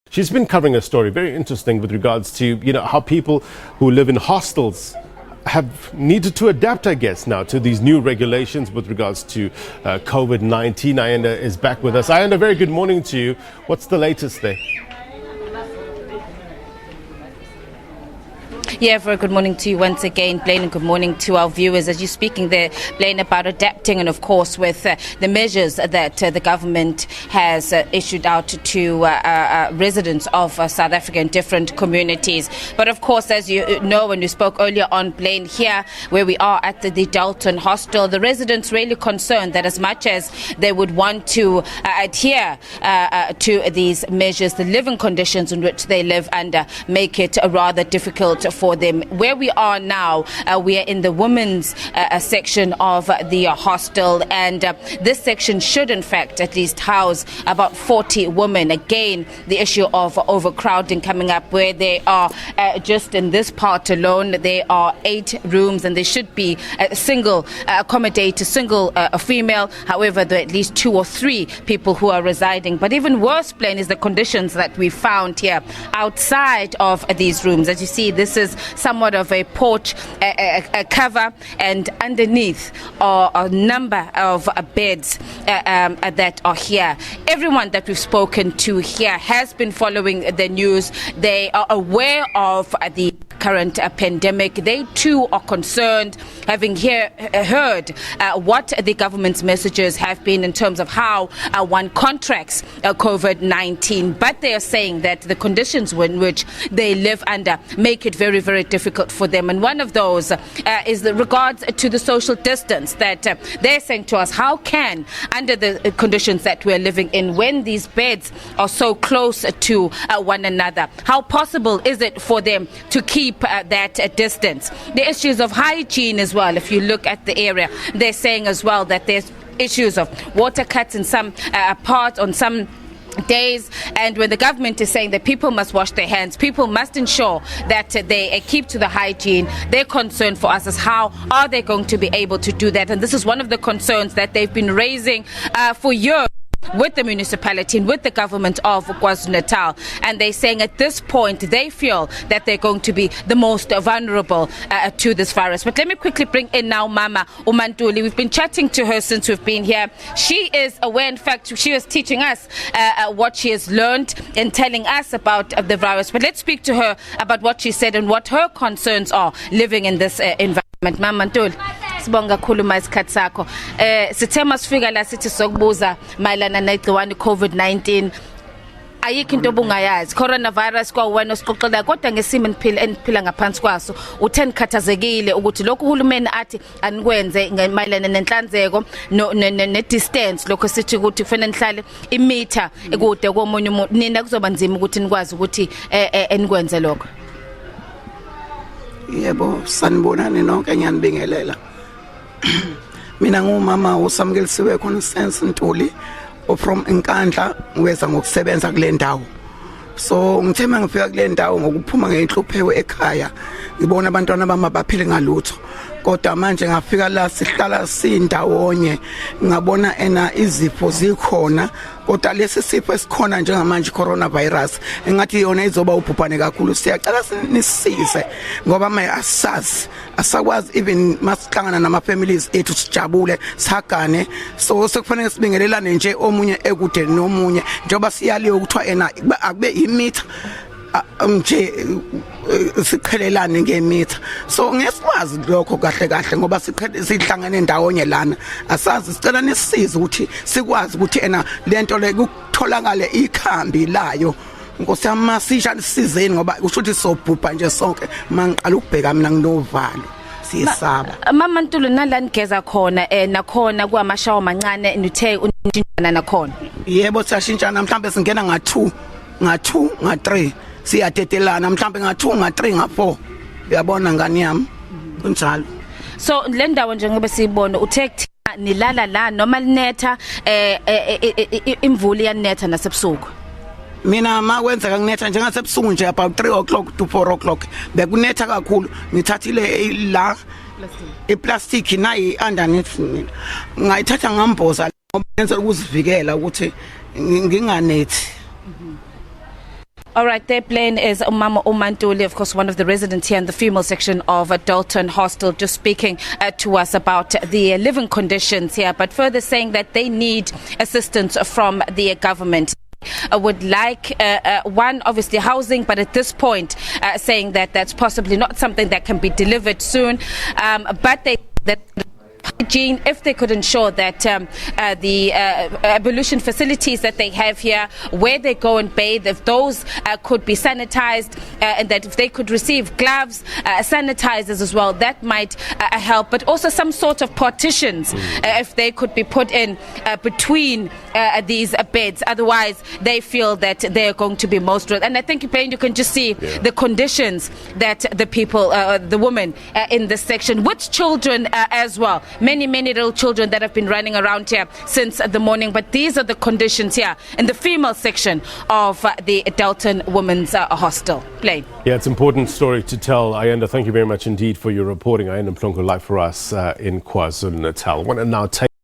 She's been covering a story, very interesting, with regards to, how people who live in hostels have needed to adapt, I guess, now to these new regulations with regards to COVID-19. Ayanda is back with us. Ayanda, very good morning to you. What's the latest there? Yeah, very good morning to you once again, Blaine, and good morning to our viewers. As you're speaking there, Blaine, about adapting and, of course, with the measures that the government has issued out to residents of South Africa in different communities. But, of course, as you know, when we spoke earlier on, Blaine, here where we are at the Dalton hostel, the residents really concerned that as much as they would want to adhere to these measures, the living conditions in which they live under make it rather difficult for them. Where we are now, we are in the women's section of the hostel, and this section should in fact at least house about 40 women. Again, the issue of overcrowding coming up, where they are just in this part alone, there are 8 rooms, and there should be a single accommodate a single female. However, there are at least 2 or 3 people who are residing. But even worse, Blaine, is the conditions that we found here outside of these rooms. As you see, this is somewhat of a porch, a cover, and underneath are a number of beds that are here. Everyone that we've spoken to here has been following the news. They are aware of the current pandemic. They too are concerned, having heard what the government's messages have been in terms of how one contracts COVID-19. But they are saying that the conditions in which they live under make it very, very difficult for them. And one of those is the regards to the social distance that they're saying to us, how can, under the conditions that we're living in, when these beds are so close to one another, how possible is it for them to keep that distance? The issues of hygiene as well. If you look at the area, they're saying as well that there's issues of water cuts in some parts on some days, and when the government is saying that people must wash their hands, people must ensure that they keep to the hygiene, their concern for us is how are they going to be able to do that? And this is one of the concerns that they've been raising for years with the municipality and with the government of KwaZulu-Natal. And they're saying at this point they feel that they're going to be the most vulnerable to this virus. But let me quickly bring in now Mama Umantuli. We've been chatting to her since we've been here. She is aware, in fact, she was teaching us what she has learned and telling us about the virus. But let's speak to her about what she said and what her concerns are living in this environment. Mama Ntuli, sibonga khuluma isikhathi sakho. Sithe masifika la sithi sokubuza mayelana negciwane COVID-19. Ayikho into obungayazi. Coronavirus kwawena osiqoqela, kodwa ngesimo eniphila ngaphansi kwaso utheni khathazekile ukuthi lokhu uhulumeni athi anikwenze mayelana nenhlanzeko ne distance, lokho sithi ukuthi kufanele nihlale imitha ekude komunye umuntu. Nina kuzoba nzima ukuthi nikwazi ukuthi enikwenze lokho. Yebo, sanibonani nonke, ngiyanibingelela. Mina ngumama usamkelisiwe Constance Ntuli from Nkandla, ngweza ngokusebenza kule ndawo. So ngithe mangifika kule ndawo ngokuphuma ngenhluphewe ekhaya, ngibona abantwana bami baphile ngalutho. Kodwa manje ngafika la sihlala sindawonye, ngabona izifo zikhona, kodwa lesi sifo esikhona njengamanje coronavirus engathi yona izoba ubhubhane kakhulu. Siyacela sinisize ngoba manje asakwazi even masihlangana nama families ethu sijabule sihagane. So sekufanele sibingelelane nje omunye ekude nomunye, njengoba siyaliyo ukuthiwa akube imitha nje siqhelelane ngemitha. So ngesikwazi lokho kahle kahle ngoba sihlangane ndawonye lana. Asazi sicela nisisize ukuthi sikwazi ukuthi lento le kutholakale ikhambi layo. Nkosi yami sisha nisizeni ngoba kusho ukuthi sobhubha nje sonke mangiqala ukubheka mina nginovalo. Siyesaba. Mama Ntuli, nalani geza khona nakhona kwamashawa mancane nithe unintshana nakhona? Yebo, siyashintshana, mhlambe singena nga2 nga3 siyatetelana, mhlambe nga2 nga3 nga4. Uyabona ngani yami kunjalo. So le ndawo njengoba siyibona uthe nilala la noma linetha imvula yanetha nasebusuku? Mina makwenzeka kunetha njengasebusuku nje about 3 o'clock to 4 o'clock bekunetha kakhulu, ngithathile la iplastic nayi underneath mina ngayithatha ngamboza ngoba ngenza ukuzivikela ukuthi nginganethi. All right, their plane is Mama Umantuli, of course, one of the residents here in the female section of Dalton Hostel, just speaking to us about the living conditions here, but further saying that they need assistance from the government. Would like one, obviously housing, but at this point saying that that's possibly not something that can be delivered soon, but they that hygiene, if they could ensure that the ablution facilities that they have here, where they go and bathe, if those could be sanitized, and that if they could receive gloves, sanitizers as well, that might help. But also some sort of partitions, if they could be put in between these beds. Otherwise, they feel that they're going to be most. And I think, Blaine, you can just see the conditions that the people, the women in this section, with children as well. Many little children that have been running around here since the morning. But these are the conditions here in the female section of the Dalton Women's Hostel. Blaine. Yeah, it's an important story to tell. Ayanda, thank you very much indeed for your reporting. Ayanda Mhlongo live for us in KwaZulu-Natal. I want to now take